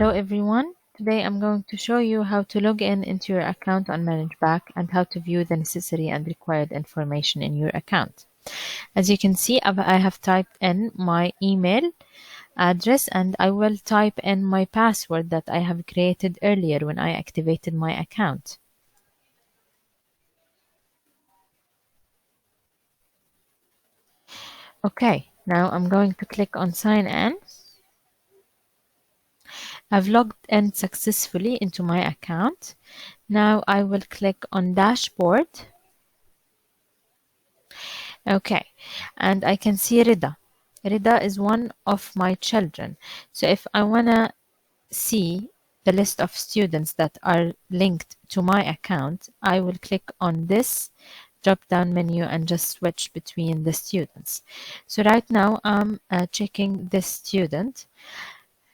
Hello everyone. Today I'm going to show you how to log in into your account on ManageBac and how to view the necessary and required information in your account. As you can see, I have typed in my email address and I will type in my password that I have created earlier when I activated my account. Okay, now I'm going to click on sign in. I've logged in successfully into my account. Now I will click on dashboard. Okay, and I can see Rida. Rida is one of my children. So if I want to see the list of students that are linked to my account, I will click on this drop-down menu and just switch between the students. So right now I'm checking this student.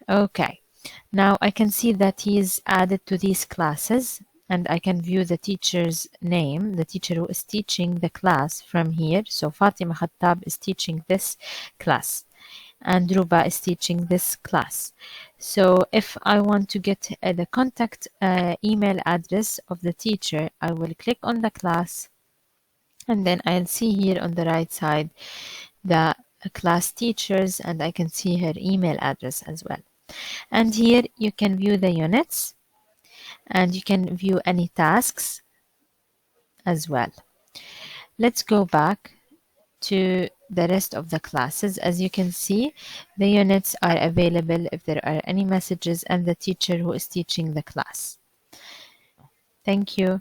Okay, now I can see that he is added to these classes and I can view the teacher's name, the teacher who is teaching the class from here. So Fatima Khattab is teaching this class and Ruba is teaching this class. So if I want to get the contact email address of the teacher, I will click on the class and then I'll see here on the right side the class teachers and I can see her email address as well. And here you can view the units and you can view any tasks as well. Let's go back to the rest of the classes. As you can see, the units are available if there are any messages and the teacher who is teaching the class. Thank you.